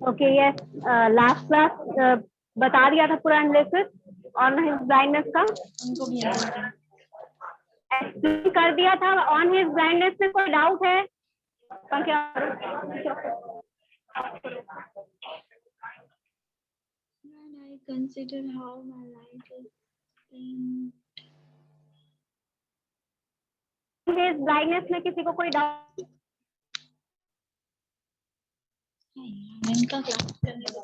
Okay yes, last class बता दिया था पूरा एनालिसिस ऑन हिज ब्लाइंडनेस का, एक्सप्लेन कर दिया था ऑन हिज ब्लाइंडनेस में। कोई डाउट है? क्या I consider how my life is spent. His blindness में किसी को कोई डाउट? इनका क्लास करने के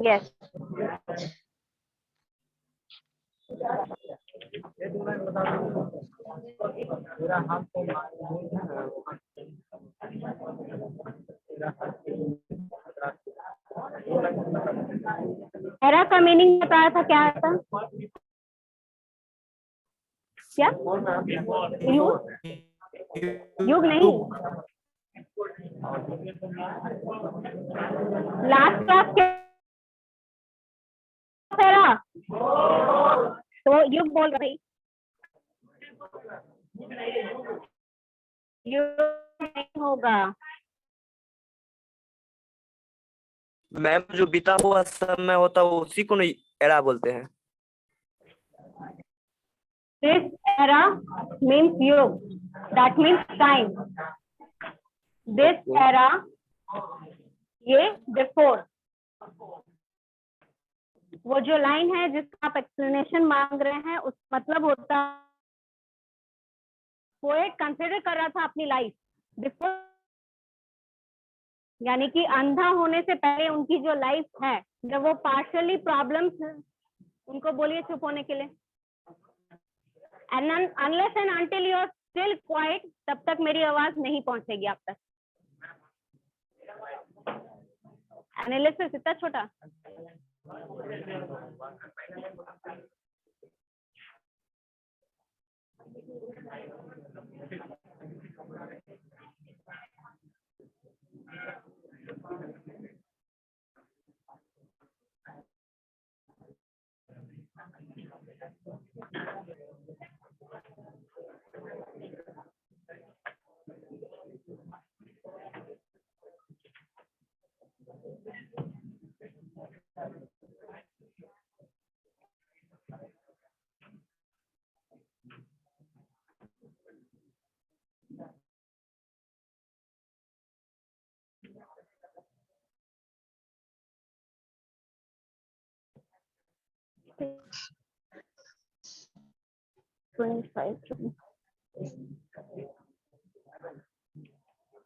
यस एरा का मीनिंग बताया था, क्या था? क्या युग नहीं, लास्ट क्लास के एरा तो युग बोल रही, युग नहीं होगा मैम। जो बीता हुआ समय होता है उसी को नहीं एरा बोलते हैं। This era means yug, that means time. This era, ये before, वो जो लाइन है जिसका आप एक्सप्लेनेशन मांग रहे हैं, उस मतलब होता पोएट कंसिडर कर रहा था अपनी लाइफ बिफोर, यानी कि अंधा होने से पहले उनकी जो लाइफ है, जब वो पार्शियली प्रॉब्लम्स, उनको बोलिए चुप होने के लिए। And unless and until you are still quiet, तब तक मेरी आवाज नहीं पहुंचेगी आप तक। एनालिसिस इतना छोटा,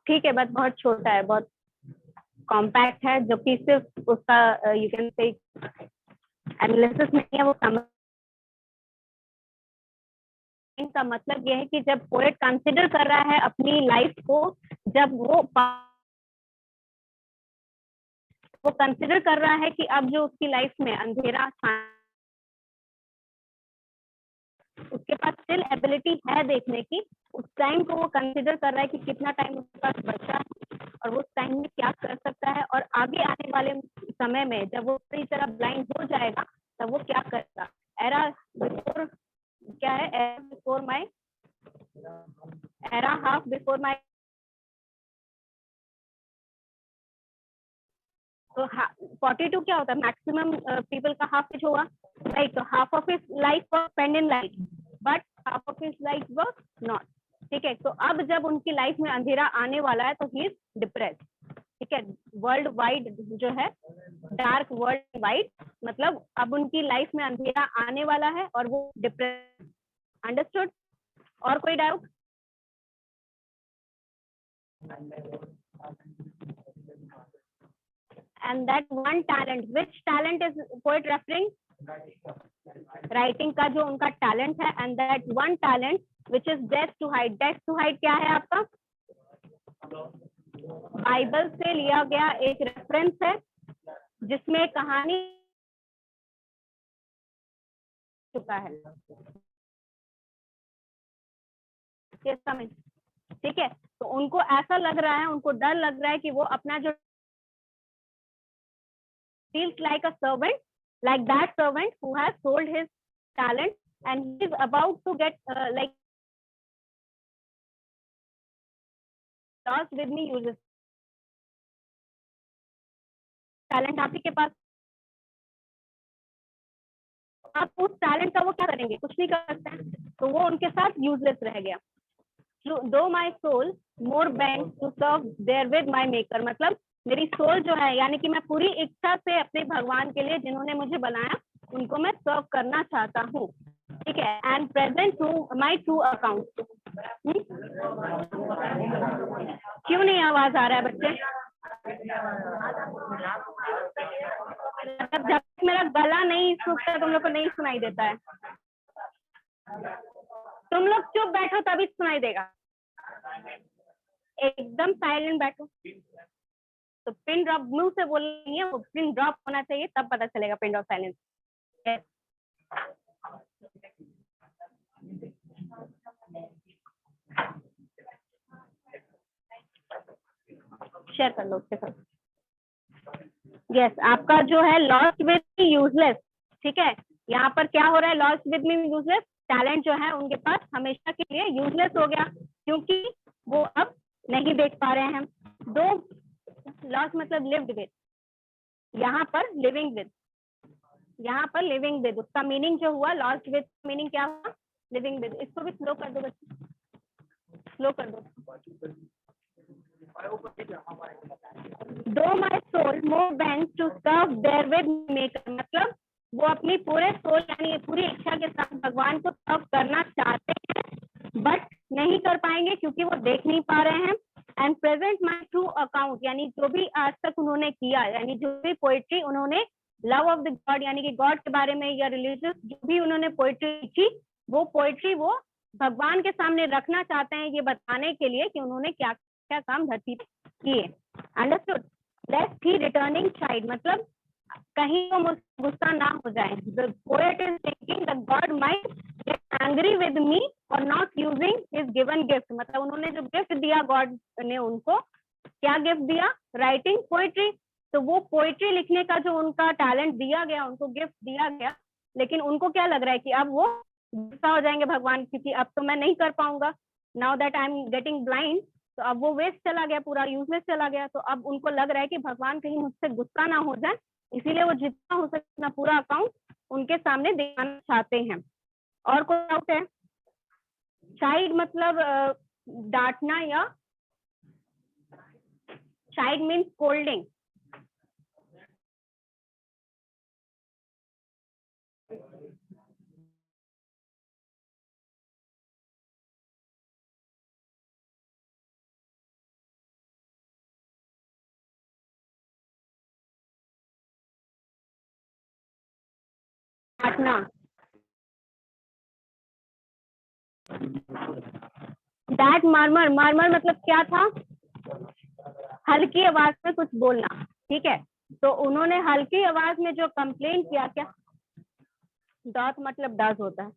ठीक है, बस बहुत छोटा है, बहुत कॉम्पैक्ट है, जो कि सिर्फ उसका यू कैन से एनालिसिस नहीं है, वो समझ का मतलब यह है कि जब पोएट कंसिडर कर रहा है अपनी लाइफ को, जब वो कंसिडर कर रहा है कि अब जो उसकी लाइफ में अंधेरा था, उसके पास स्टिल एबिलिटी है देखने की, उस टाइम को वो कंसिडर कर रहा है कि कितना टाइम उसके पास बचा है और वो उस टाइम में क्या कर सकता है, और आगे आने वाले समय में जब वो पूरी तरह ब्लाइंड हो जाएगा तब वो क्या करेगा। एरा बिफोर क्या है? Era before my, era half before my, तो 42 क्या होता है? मैक्सिमम पीपल का हाफ एज होगा, राइट? तो half of his life was spend in light, but half of his life was not. ठीक है, तो अब जब उनकी लाइफ में अंधेरा आने वाला है तो ही इज डिप्रेस्ड। ठीक है, वर्ल्ड वाइड जो है, डार्क वर्ल्ड वाइड, मतलब अब उनकी लाइफ में अंधेरा आने वाला है और वो डिप्रेस्ड। अंडरस्टूड? और कोई doubt? And that one talent, which talent is poet referring? Writing का जो उनका टैलेंट है, and that one talent which is death to hide. Death to hide क्या है आपका? बाइबल से लिया गया एक रेफरेंस है जिसमें कहानी चुका है। ठीक है, तो उनको ऐसा लग रहा है, उनको डर लग रहा है कि वो अपना जो feels like a servant, like that servant who has sold his talent and he is about to get like lost with me uses talent आप ही के पास, आप उस टैलेंट का वो क्या करेंगे, कुछ नहीं कर सकते हैं, तो वो उनके साथ यूजलेस रह गया। Though my soul more bent to serve therewith my maker, मतलब मेरी सोल जो है, यानी कि मैं पूरी इच्छा से अपने भगवान के लिए जिन्होंने मुझे बनाया उनको मैं सर्व करना चाहता हूँ, ठीक है। And present to my true account. क्यों नहीं आवाज आ रहा है बच्चे? जब तक मेरा गला नहीं सूखता तुम लोग को नहीं सुनाई देता है। तुम लोग चुप बैठो तभी सुनाई देगा, एकदम साइलेंट बैठो। तो पिन ड्रॉप मुंह से बोलेंगे, वो पिन ड्रॉप होना चाहिए तब पता चलेगा पिन ड्रॉप साइलेंस। शेयर कर लो उसके साथ। यस, आपका जो है लॉस्ट विद मी यूजलेस, ठीक है। यहाँ पर क्या हो रहा है, lost with me useless, talent जो है उनके पास हमेशा के लिए यूजलेस हो गया क्योंकि वो अब नहीं देख पा रहे हैं। दो लॉस्ट मतलब लिव्ड विद, यहाँ पर लिविंग विद, यहाँ पर लिविंग विद, उसका मीनिंग जो हुआ लॉस्ट विद मीनिंग क्या हुआ, लिविंग विद। इसको भी स्लो कर दो बच्चे, स्लो कर दो। Though my soul more bent to serve therewith maker, मतलब वो अपनी पूरे सोल यानी पूरी इच्छा के साथ भगवान को सर्व करना चाहते हैं बट नहीं कर पाएंगे क्योंकि वो देख नहीं पा रहे हैं। And present my true account, यानी जो भी आज तक उन्होंने किया, यानी जो भी पोइट्री उन्होंने लव ऑफ द गॉड यानी कि गॉड के बारे में या रिलीजियस जो भी उन्होंने पोइट्री लिखी, वो पोइट्री वो भगवान के सामने रखना चाहते हैं ये बताने के लिए कि उन्होंने क्या क्या काम धरती पे किए। Understood. Let's he returning child, मतलब कहीं वो मुझसे गुस्सा ना हो जाए। The poet is thinking the God might get angry with me for not using his given gift, मतलब उन्होंने जो गिफ्ट दिया गॉड ने उनको, क्या गिफ्ट दिया, राइटिंग पोइट्री। तो वो पोइट्री लिखने का जो उनका टैलेंट दिया गया, उनको गिफ्ट दिया गया, लेकिन उनको क्या लग रहा है कि अब वो गुस्सा हो जाएंगे भगवान क्योंकि अब तो मैं नहीं कर पाऊंगा, now that I am getting blind. तो अब वो वेस्ट चला गया, पूरा यूजलेस चला गया। तो अब उनको लग रहा है कि भगवान कहीं मुझसे गुस्सा ना हो जाए, इसीलिए वो जितना हो सके अपना पूरा अकाउंट उनके सामने दिखाना चाहते हैं। और कोई डाउट है? चाइल्ड मतलब डांटना, या चाइल्ड मीन्स स्कोल्डिंग। डांटना, दैट मार्मर, मार्मर मतलब क्या था, हल्की आवाज में कुछ बोलना, ठीक है। तो उन्होंने हल्की आवाज में जो कंप्लेन किया, क्या डॉट मतलब डज होता है,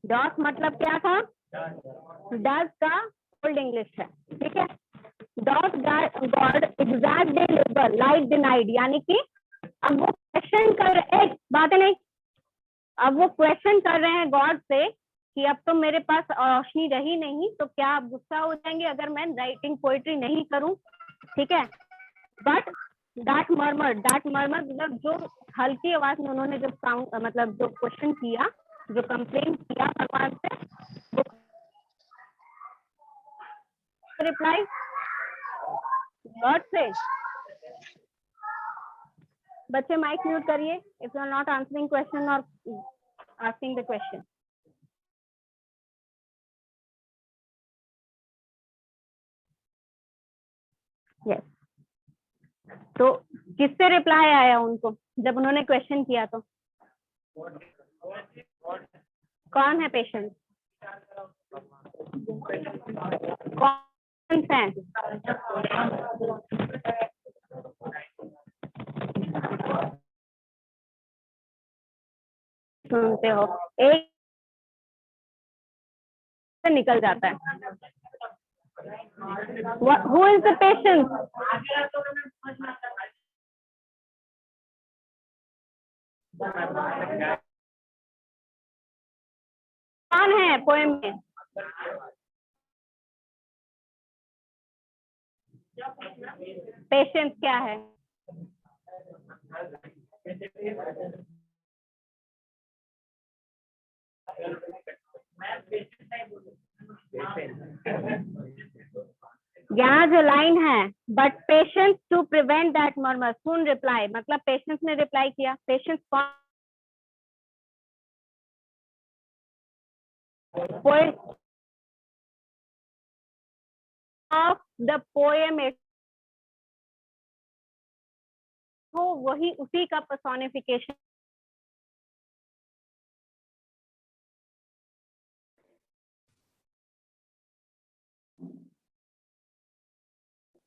डॉट मतलब क्या था, डज का ओल्ड इंग्लिश है, ठीक है। Dot God exact day labour light denied, यानी कि अब वो क्वेश्चन कर, एक बात है नहीं, अब वो क्वेश्चन कर रहे हैं गॉड से कि अब तो मेरे पास रोशनी रही नहीं, तो क्या आप गुस्सा हो जाएंगे अगर मैं राइटिंग पोइट्री नहीं करूं, ठीक है। बट दैट मर्मर मतलब जो हल्की आवाज में उन्होंने जो साउंड मतलब जो क्वेश्चन किया, जो कंप्लेन किया भगवान से, वो रिप्लाई गॉड से। बच्चे माइक म्यूट करिए if you are not answering question और आस्किंग द क्वेश्चन। यस, तो किससे रिप्लाई आया उनको जब उन्होंने क्वेश्चन किया? तो कौन है पेशेंट, कौन है? सुनते हो, एक निकल जाता है। Who is the patient? कौन है पोएम में? पेशेंस क्या है? यहाँ जो लाइन है, but patience to prevent that murmur soon reply, मतलब पेशेंस ने रिप्लाई किया। पेशेंस कौन? पोएट ऑफ द पोएम, तो वही उसी का personification.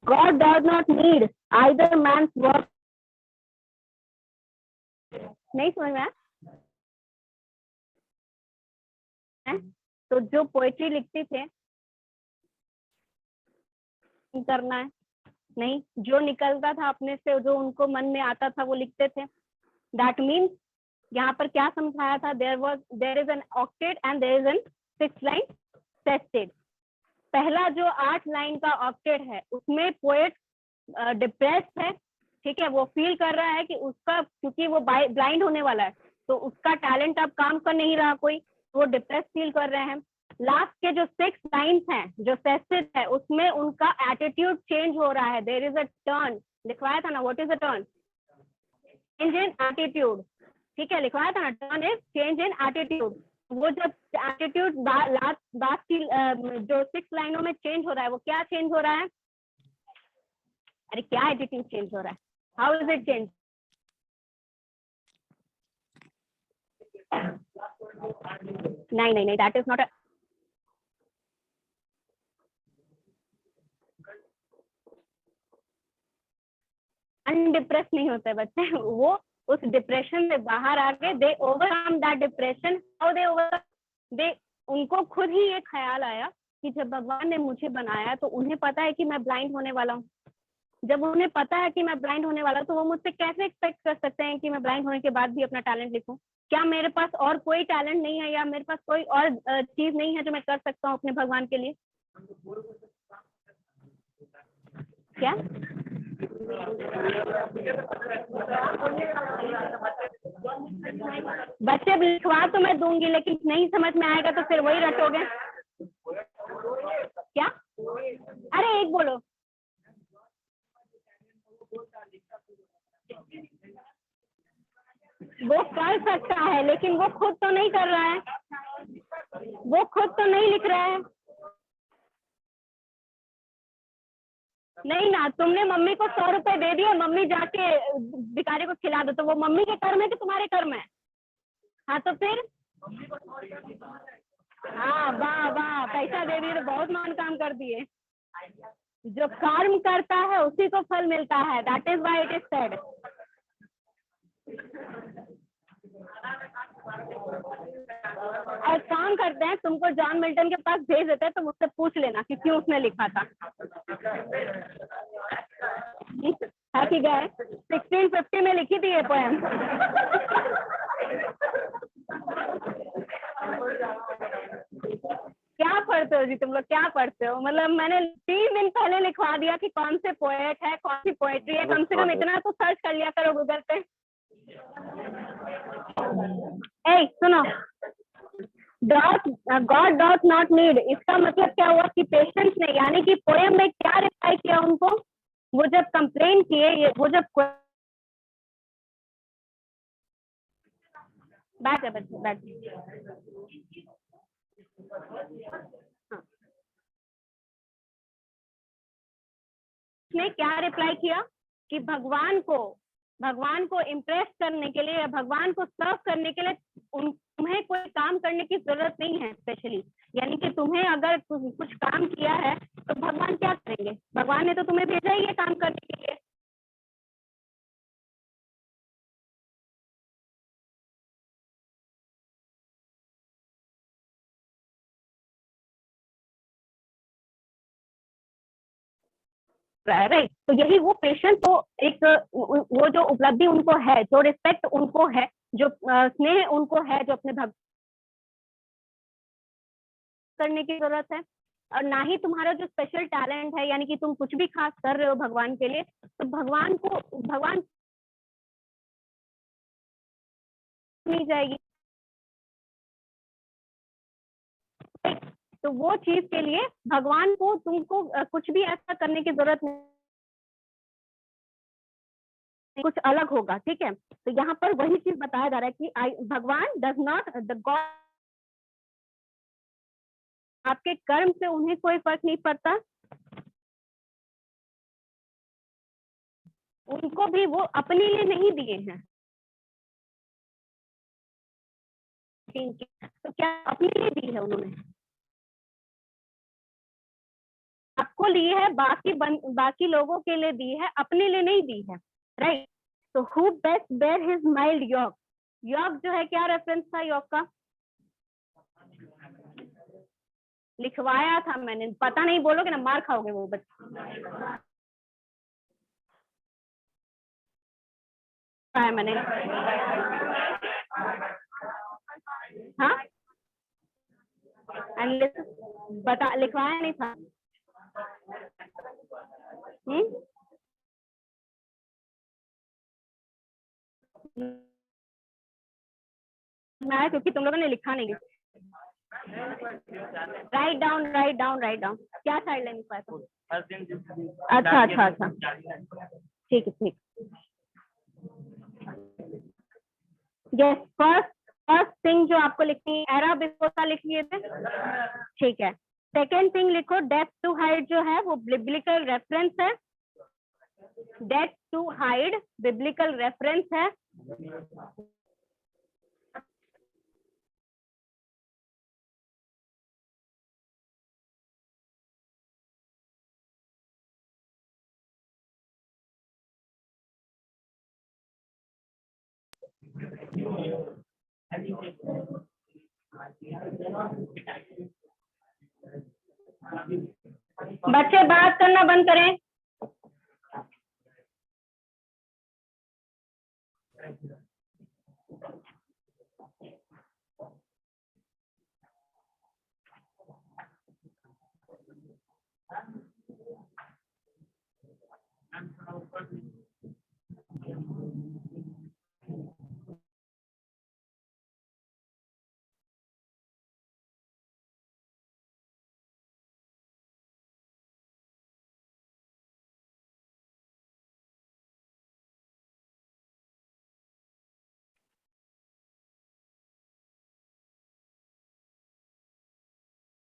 God does not need either man's work। नहीं समझ में आया? तो जो पोएट्री लिखते थे करना है नहीं, जो निकलता था अपने से, जो उनको मन में आता था वो लिखते थे। दैट मीन्स यहाँ पर क्या समझाया था? There is an octet and there is an 6 line sestet. पहला जो 8 लाइन का ऑक्टेट है उसमें पोएट डिप्रेस्ड है, ठीक है, वो फील कर रहा है कि उसका, क्योंकि वो ब्लाइंड होने वाला है तो उसका टैलेंट अब काम कर नहीं रहा कोई, वो डिप्रेस फील कर रहे हैं। लास्ट के जो 6 लाइन्स हैं जो सेस्टेड है उसमें उनका एटीट्यूड चेंज हो रहा है। देयर इज अ टर्न, लिखवाया था ना, what is a turn? Change in attitude, ठीक है, लिखवाया था ना, turn is change in attitude. वो जब एटीट्यूड बात की जो 6 लाइनों में चेंज हो रहा है, वो क्या चेंज हो रहा है? अरे क्या एटीट्यूड चेंज हो रहा है? How is it change? नहीं, दैट इज नॉट अ, अनडिप्रेस नहीं होते बच्चे, वो उस डिप्रेशन से बाहर आ गए। They overcome that depression. How they overcome? They, उनको खुद ही ये ख्याल आया कि जब भगवान ने मुझे बनाया तो उन्हें पता है कि मैं ब्लाइंड होने वाला हूँ। जब उन्हें पता है कि मैं ब्लाइंड होने वाला हूँ तो वो मुझसे कैसे एक्सपेक्ट कर सकते हैं कि मैं ब्लाइंड होने के बाद भी अपना टैलेंट लिखूं? क्या मेरे पास और कोई टैलेंट नहीं है या मेरे पास कोई और चीज नहीं है जो मैं कर सकता हूँ अपने भगवान के लिए? क्या? बच्चे लिखवा तो मैं दूंगी, लेकिन नहीं समझ में आएगा तो फिर वही रटोगे क्या? अरे एक बोलो। वो कर सकता है लेकिन वो खुद तो नहीं कर रहा है, वो खुद तो नहीं लिख रहा है। नहीं ना, तुमने मम्मी को 100 रुपए दे दिए, मम्मी जाके भिखारी को खिला दो, तो वो मम्मी के कर्म है कि तुम्हारे कर्म है? हाँ तो फिर, हाँ वाह वाह, पैसा दे दिए तो बहुत मान काम कर दिए। जो कर्म करता है उसी को फल मिलता है। That is why it is said. और काम करते हैं, तुमको जॉन मिल्टन के पास भेज देते हैं, तो मुझसे पूछ लेना कि क्यों उसने लिखा था। हैप्पी गए 1650 में लिखी थी ये पोएम। क्या पढ़ते हो जी तुम लोग, क्या पढ़ते हो? मतलब मैंने 3 दिन पहले लिखवा दिया कि कौन से पोएट है, कौन सी पोएट्री है। कम से कम इतना तो सर्च कर लिया करो गूगल पे। ए सुनो, गॉड डॉट नॉट नीड, इसका मतलब क्या हुआ कि पेशेंस ने, यानी कि पोएम में क्या रिप्लाई किया उनको? वो जब कंप्लेन किए, वो जब बैठ है बच्चे बैठ, उसने क्या रिप्लाई किया कि भगवान को इम्प्रेस करने के लिए या भगवान को सर्व करने के लिए तुम्हें कोई काम करने की जरूरत नहीं है स्पेशली। यानी कि तुम्हें अगर कुछ काम किया है तो भगवान क्या करेंगे? भगवान ने तो तुम्हें भेजा ही है काम करने के लिए। राइट, तो यही वो पेशेंट को एक वो जो उपलब्धि उनको है, जो रिस्पेक्ट उनको है, जो स्नेह उनको है, जो अपने करने की जरूरत है, और ना ही तुम्हारा जो स्पेशल टैलेंट है, यानी कि तुम कुछ भी खास कर रहे हो भगवान के लिए, तो भगवान नहीं जाएगी। तो वो चीज के लिए भगवान को तुमको कुछ भी ऐसा करने की जरूरत नहीं, कुछ अलग होगा, ठीक है। तो यहाँ पर वही चीज बताया जा रहा है कि भगवान डज नॉट द गॉड, आपके कर्म से उन्हें कोई फर्क नहीं पड़ता, उनको भी वो अपने लिए नहीं दिए हैं। तो क्या अपने लिए दी है उन्होंने? आपको ली है, बाकी लोगों के लिए दी है, अपने लिए नहीं दी है, राइट। तो who best bear his mild yoke, yoke जो है क्या रेफरेंस था योग का? लिखवाया था मैंने, पता नहीं बोलोगे ना मार खाओगे वो बच्चे। मैंने हाँ बता, लिखवाया नहीं था। मैं, क्योंकि तुम लोगों ने लिखा नहीं। राइट डाउन क्या साइड लाइन लिखवाया था? अच्छा ठीक है, ठीक। यस, फर्स्ट थिंग जो आपको लिखनी है, एरा बिफोर लिख लिए थे, ठीक है। सेकेंड थिंग लिखो, डेप्थ टू हाइड जो है वो बिब्लिकल रेफरेंस है, depth to hide biblical reference है। बच्चे बात करना बंद करें।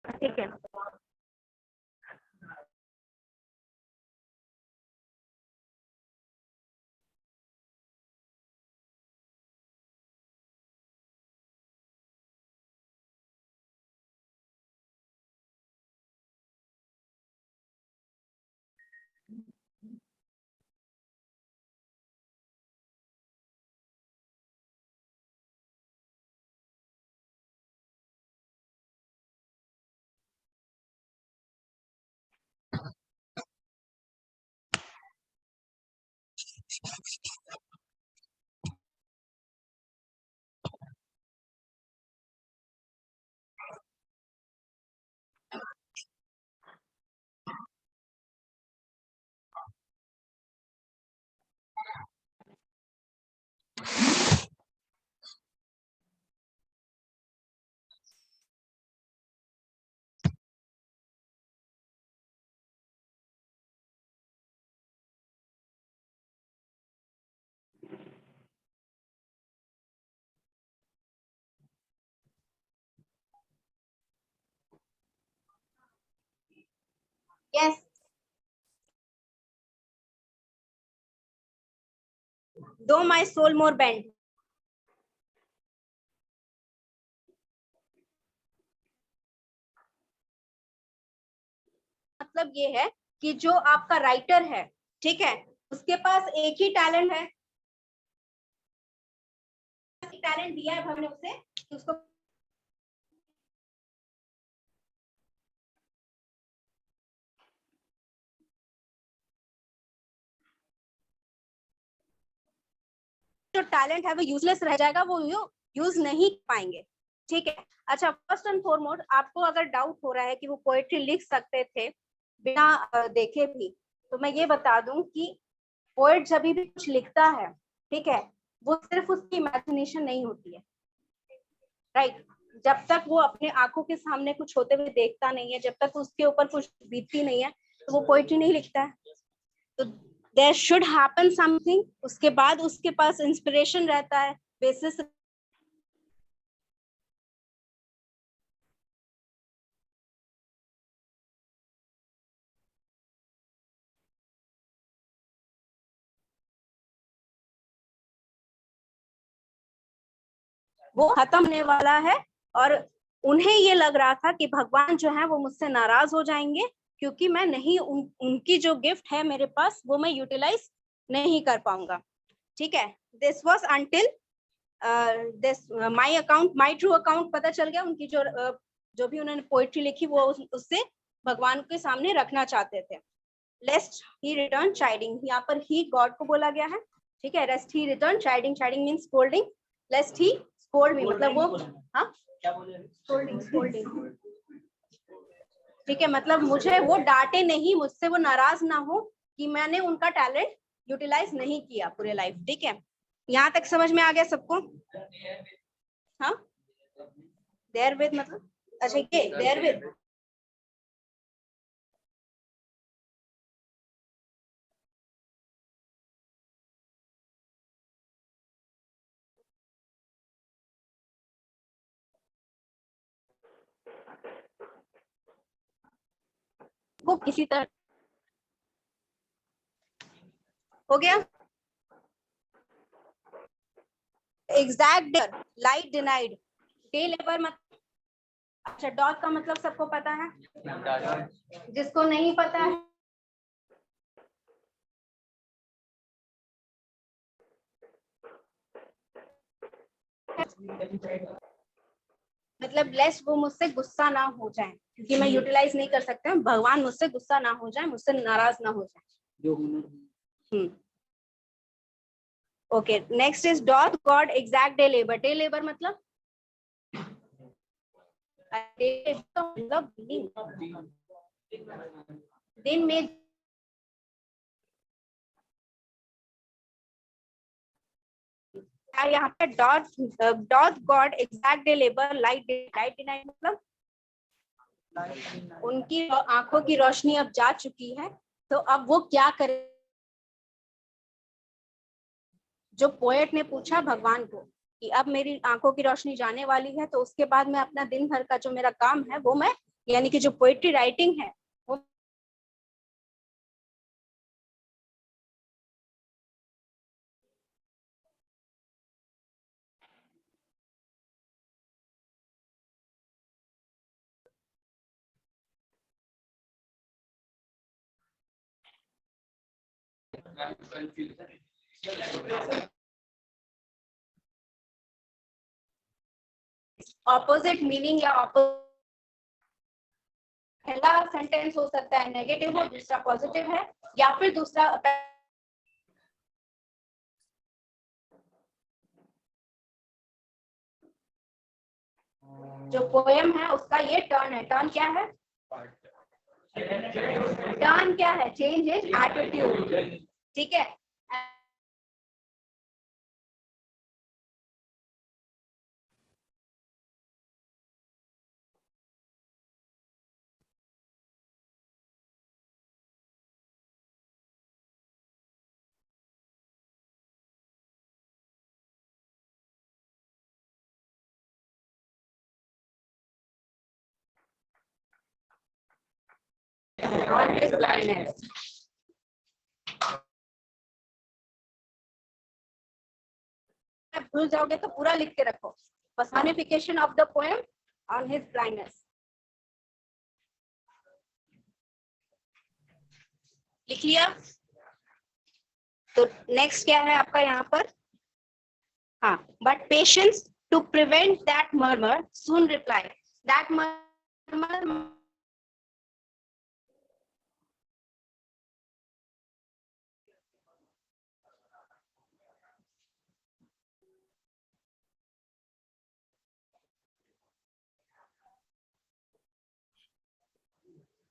ठीक है, Yes. Though my soul more bent. मतलब ये है कि जो आपका राइटर है, ठीक है, उसके पास एक ही टैलेंट है, टैलेंट दिया है भगवान ने उसे कि उसको जो टैलेंट है वो यूजलेस रह जाएगा, वो यूज नहीं पाएंगे, ठीक है। अच्छा, फर्स्ट एंड फॉरमोस्ट आपको अगर डाउट हो रहा है कि वो पोएट्री लिख सकते थे बिना देखे भी, तो मैं ये बता दूं कि पोएट जब भी कुछ लिखता है, ठीक है, वो सिर्फ उसकी इमेजिनेशन नहीं होती है, राइट। जब तक वो अपने आंखों के सामने कुछ होते हुए देखता नहीं है, जब तक उसके ऊपर कुछ बीतती नहीं है, तो वो पोएट्री नहीं लिखता है। तो देयर शुड हैपन समथिंग, उसके बाद उसके पास इंस्पिरेशन रहता है, बेसिस वो खत्म होने वाला है। और उन्हें ये लग रहा था कि भगवान जो है वो मुझसे नाराज हो जाएंगे, क्योंकि मैं नहीं उनकी जो गिफ्ट है मेरे पास वो मैं यूटिलाइज नहीं कर पाऊंगा। ठीक है, this was until this my account, my true account पता चल गया। उनकी जो भी उन्होंने पोइट्री लिखी वो उससे भगवान के सामने रखना चाहते थे। लेस्ट ही रिटर्न चाइडिंग, यहाँ पर ही गॉड को बोला गया है। ठीक है, rest he return chiding, chiding mean scolding. Lest he scold me, मतलब वो, हाँ, स्कोल्डिंग, स्कोल्डिंग। ठीक है, मतलब मुझे वो डांटे नहीं, मुझसे वो नाराज ना हो कि मैंने उनका टैलेंट यूटिलाइज नहीं किया पूरे लाइफ। ठीक है, यहाँ तक समझ में आ गया सबको? हाँ, देयर विद मतलब, अच्छा ये देयर विद, वो किसी तरह हो गया। Exact, light denied, day labour मतलब, अच्छा डॉट का मतलब सबको पता है, जिसको नहीं पता है मतलब लेस्ट वो मुझसे गुस्सा ना हो जाए, क्योंकि मैं यूटिलाइज नहीं कर सकता हूँ, भगवान मुझसे गुस्सा ना हो जाए, मुझसे नाराज ना हो जाए। Okay, next is dot God exact day labour, day labour मतलब दिन में, यहाँ पे dot God exact day labour light, light deny it मतलब उनकी आंखों की रोशनी अब जा चुकी है, तो अब वो क्या करे। जो पोएट ने पूछा भगवान को कि अब मेरी आंखों की रोशनी जाने वाली है, तो उसके बाद मैं अपना दिन भर का जो मेरा काम है वो मैं, यानी कि जो पोएट्री राइटिंग है वो, ऑपोजिट मीनिंग या पहला सेंटेंस हो सकता है नेगेटिव हो, दूसरा पॉजिटिव है, या फिर दूसरा जो पोएम है उसका ये टर्न है। टर्न क्या है? टर्न क्या है? Change is attitude. ठीक है, on his blindness. भूल जाओगे तो पूरा लिख के रखो, personification of the poem on his blindness। लिख लिया? तो नेक्स्ट क्या है आपका यहाँ पर? हाँ, but patience to prevent that murmur soon reply, that murmur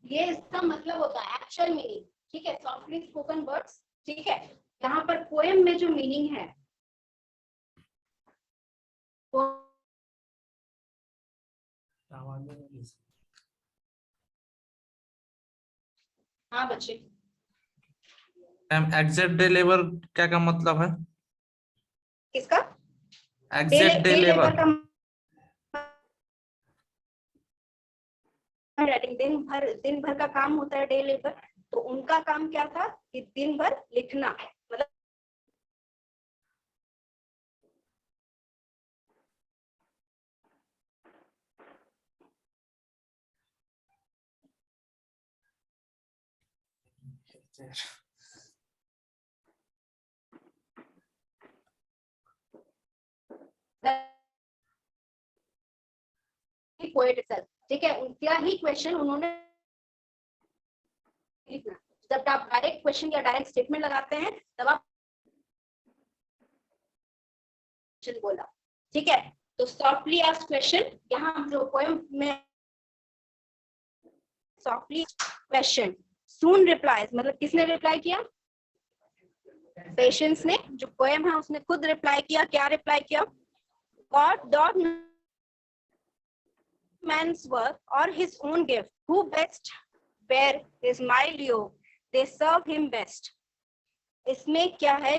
ये इसका मतलब होता है एक्चुअल मीनिंग, ठीक है, सॉफ्टली स्पोकन वर्ड्स, ठीक है। यहाँ पर पोएम में जो मीनिंग है, हाँ बच्चे, मैम एग्जैक्ट डे लेबर क्या का मतलब है? किसका? Exact day day labour labour का दिन भर का काम होता है डे लेबर। तो उनका काम क्या था कि दिन भर लिखना, मतलब पोएट itself, ठीक है। उनका ही क्वेश्चन उन्होंने लिखना। जब आप डायरेक्ट क्वेश्चन या डायरेक्ट स्टेटमेंट लगाते हैं तब आप बोला, ठीक है। तो सॉफ्टली आस्क्ड क्वेश्चन, यहाँ जो पोएम में सॉफ्टली क्वेश्चन, सून रिप्लाईज, मतलब किसने रिप्लाई किया? पेशेंस ने। जो पोएम है उसने खुद रिप्लाई किया। क्या रिप्लाई किया? God dot man's work or his own gift, who best bear his mild yoke, they serve him best। इसमें क्या है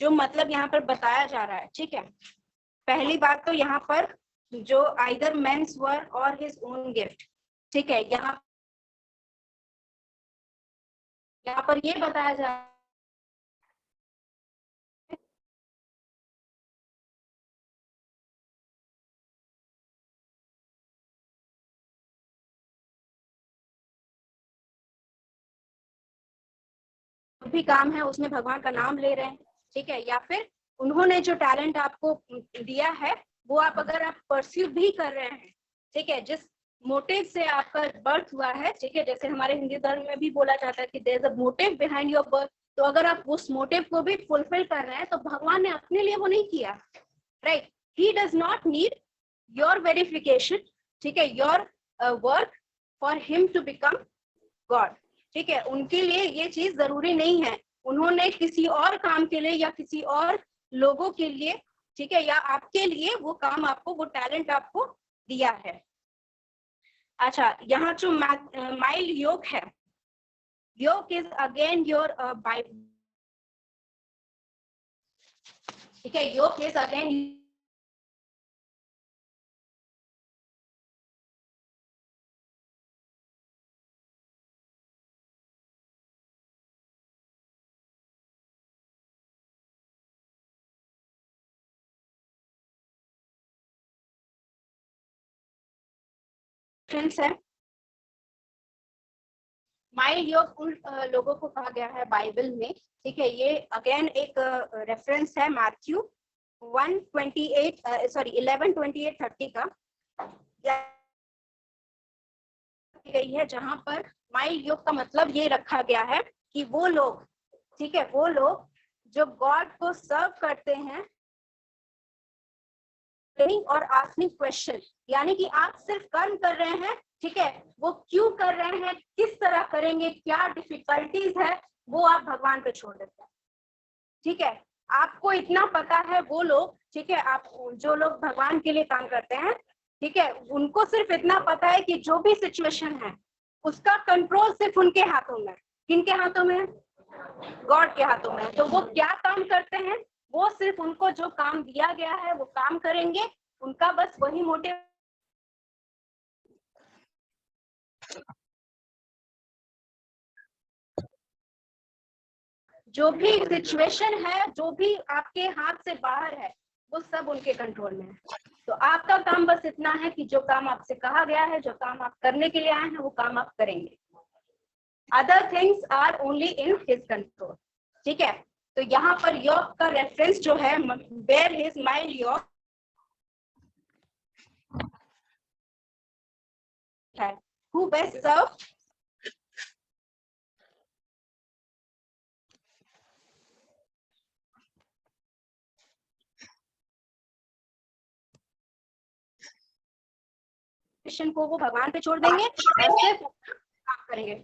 जो मतलब यहाँ पर बताया जा रहा है, ठीक है। पहली बात तो यहाँ पर जो either man's work or his own gift, ठीक है, यहाँ पर ये बताया जा रहा है भी काम है उसमें भगवान का नाम ले रहे हैं, ठीक है। या फिर उन्होंने जो टैलेंट आपको दिया है वो आप अगर आप परस्यू भी कर रहे हैं, ठीक है, जिस मोटिव से आपका बर्थ हुआ है, ठीक है, जैसे हमारे हिंदी धर्म में भी बोला जाता है कि there is a motive behind your birth. तो अगर आप उस मोटिव को भी फुलफिल कर रहे हैं तो भगवान ने अपने लिए वो नहीं किया, right. He does not need your verification, ठीक है, your work for him to become God, ठीक है। उनके लिए ये चीज जरूरी नहीं है। उन्होंने किसी और काम के लिए या किसी और लोगों के लिए, ठीक है, या आपके लिए वो काम आपको, वो टैलेंट आपको दिया है। अच्छा, यहाँ जो माइल्ड योक है, योक इज अगेन योर बाइबल, ठीक है, योक इज अगेन है। माइल्ड योग उन लोगों को कहा गया है बाइबल में, ठीक है। ये अगेन एक रेफरेंस है मैथ्यू 11:28-30 का गई है, जहां पर माइल्ड योग का मतलब ये रखा गया है कि वो लोग, ठीक है, वो लोग जो गॉड को सर्व करते हैं और आस्किंग क्वेश्चन, यानी कि आप सिर्फ कर्म कर रहे हैं, ठीक है, वो क्यों कर रहे हैं, किस तरह करेंगे, क्या डिफिकल्टीज है, वो आप भगवान पे छोड़ देते हैं, ठीक है। आपको इतना पता है, वो लोग, ठीक है, आप जो लोग भगवान के लिए काम करते हैं, ठीक है, उनको सिर्फ इतना पता है कि जो भी सिचुएशन है उसका कंट्रोल सिर्फ उनके हाथों में। किनके हाथों में? गॉड के हाथों में। तो वो क्या काम करते हैं, वो सिर्फ उनको जो काम दिया गया है वो काम करेंगे, उनका बस वही मोटिव। जो भी सिचुएशन है, जो भी आपके हाथ से बाहर है, वो सब उनके कंट्रोल में है। तो आपका काम बस इतना है कि जो काम आपसे कहा गया है, जो काम आप करने के लिए आए हैं, वो काम आप करेंगे। Other things are only in his control, ठीक है। तो यहाँ पर योग का रेफरेंस जो है, वेयर हिज माइल्ड योग है, हु बेस्ट सर्व को वो भगवान पे छोड़ देंगे और सिर्फ करेंगे।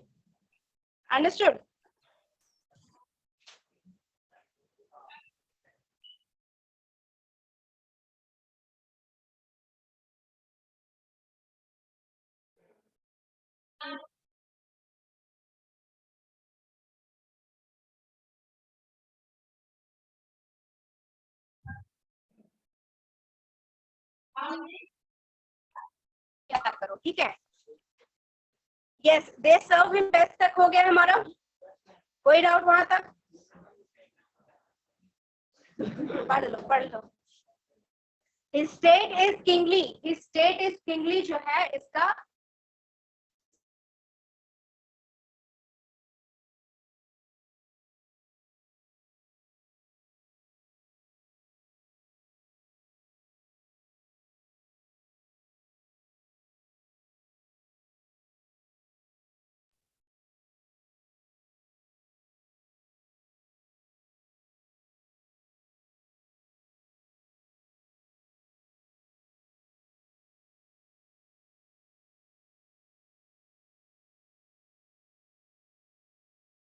अंडरस्टूड? क्या करो, ठीक है। यस, दे सर्व हिम बेस्ट तक हो गया हमारा, कोई डाउट वहां तक? पढ़ लो पढ़ लो। State is kingly, state is kingly जो है इसका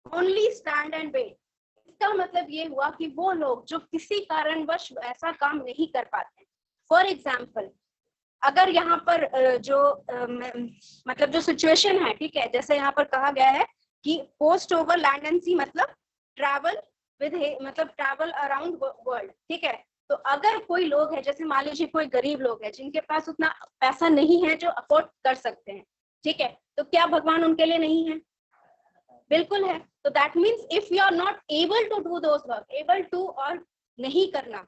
ओनली स्टैंड एंड वेट। इसका मतलब ये हुआ कि वो लोग जो किसी कारणवश ऐसा काम नहीं कर पाते, फॉर एग्जाम्पल अगर यहाँ पर मतलब जो सिचुएशन है, ठीक है, जैसे यहाँ पर कहा गया है कि पोस्ट ओवर लैंड एंड सी मतलब ट्रैवल विद मतलब ट्रैवल अराउंड वर्ल्ड, ठीक है। तो अगर कोई लोग है, जैसे मान लीजिए कोई गरीब लोग है जिनके पास उतना पैसा नहीं है जो अफोर्ड कर सकते हैं, ठीक है, तो क्या भगवान उनके लिए नहीं है? बिल्कुल है। तो that means if you are not able to do those work, able to और नहीं करना,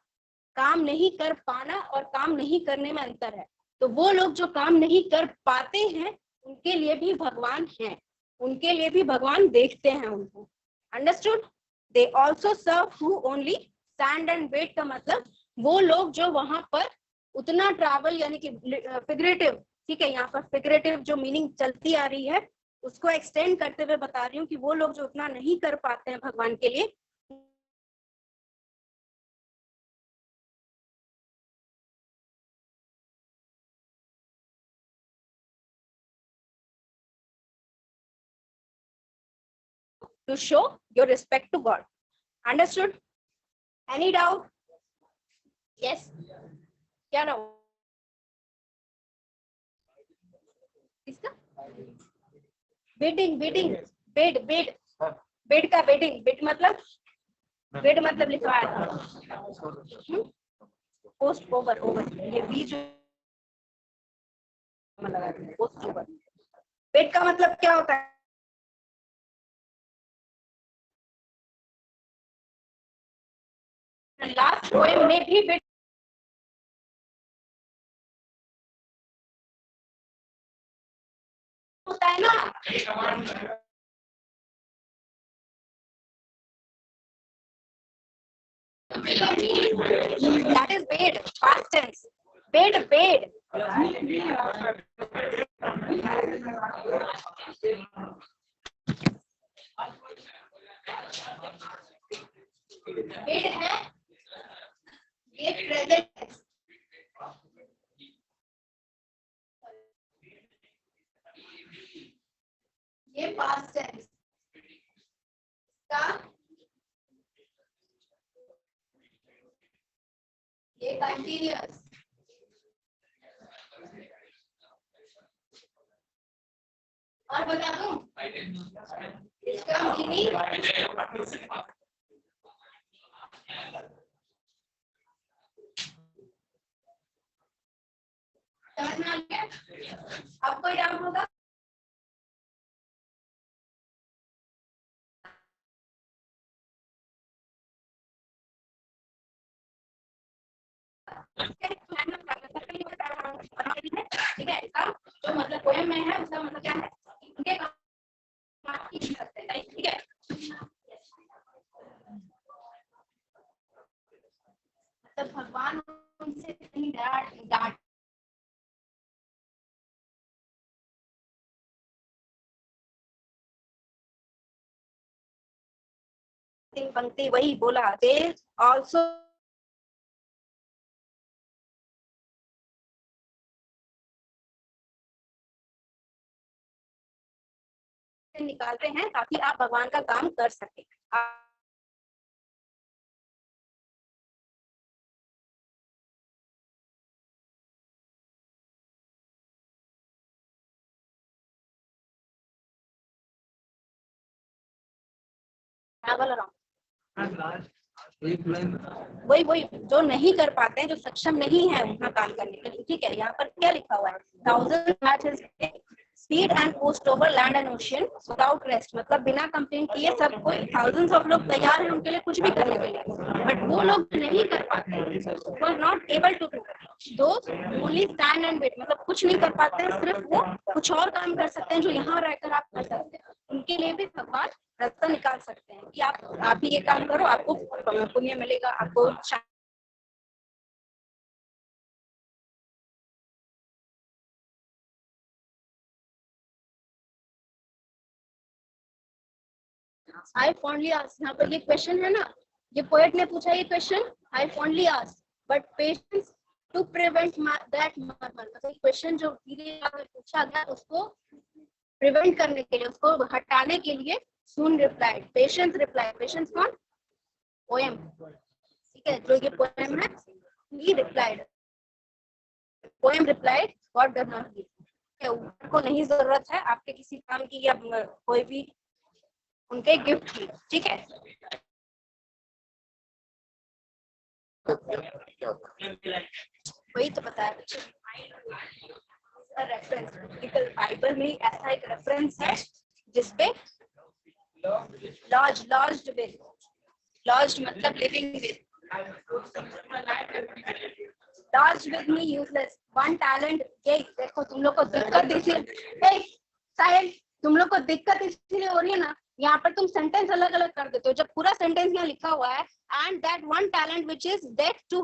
काम नहीं कर पाना और काम नहीं करने में अंतर है। तो वो लोग जो काम नहीं कर पाते हैं उनके लिए भी भगवान है, उनके लिए भी भगवान देखते हैं उनको। Understood? They also serve who only stand and wait का मतलब वो लोग जो वहां पर उतना ट्रैवल, यानी कि फिगरेटिव, ठीक है, यहाँ पर फिगरेटिव जो मीनिंग चलती आ रही है उसको एक्सटेंड करते हुए बता रही हूँ कि वो लोग जो उतना नहीं कर पाते हैं भगवान के लिए, to show your respect to God. Understood? Any doubt? Yes? क्या doubt? इसका bidding, bidding, bid, bid, bid का बिडिंग, बिड मतलब लिखवाया था पोस्ट ओवर, ओवर ये बीच में लगा दिया, पोस्ट ओवर। बिड का मतलब क्या होता है? लास्ट पोएम में भी बिड होता है ना, that is paid, past tense, paid, paid. Paid है, ये present tense, ये past tense का, ये continuous, और बता दूं इसका मीनिंग समझ में आ गया? अब कोई डाउट होगा? ठीक है, इसका जो मतलब पोएम में है उसका मतलब क्या है? उनके काम की सकते हैं, ठीक है। मतलब भगवान उनसे नहीं डांट पंक्ति वही बोला, दे ऑल्सो निकालते हैं ताकि आप भगवान का काम कर सके। वही जो नहीं कर पाते हैं, जो सक्षम नहीं है उनका काम करने के लिए, ठीक है। यहाँ पर क्या लिखा हुआ है, 1000 speed and post over land and ocean without rest, मतलब बिना कंप्लेंट किए सब कोई, थाउजेंड्स ऑफ लोग तैयार हैं उनके लिए कुछ भी करने के लिए, बट वो लोग नहीं कर पाते, वो are not able to do, though only stand and wait, मतलब कुछ नहीं कर पाते हैं, सिर्फ वो कुछ और काम कर सकते हैं जो यहाँ रहकर आप कर सकते हैं। उनके लिए भी भगवान रास्ता निकाल सकते हैं कि आप ही ये काम करो, आपको पुण्य मिलेगा, आपको I fondly ask, यहाँ पर ये क्वेश्चन है ना, ये पोएट ने पूछा ये question, I fondly ask but patience to prevent that murmur, मतलब क्वेश्चन जो धीरे पूछा गया उसको प्रिवेंट करने के लिए, उसको हटाने के लिए soon replied, patience replied, patience कौन, पोएम, ठीक है, जो ये पोएम है, he replied, poem replied God does not give, उनको नहीं जरूरत है आपके किसी काम की या कोई भी उनके गिफ्ट की, ठीक है। वही तो बताया बच्चे, रेफरेंस बाइबल में ऐसा एक रेफरेंस है जिसपे लॉज्ड विद, लॉज्ड मतलब लिविंग विद, लॉज्ड विद में यूजलेस, वन टैलेंट, ये देखो तुम लोग को दिक्कत इसलिए, साइलेंट, तुम लोग को दिक्कत इसलिए हो रही है ना, यहाँ पर तुम सेंटेंस अलग अलग कर देते हो, जब पूरा सेंटेंस यहाँ लिखा हुआ है, and that one talent which is death to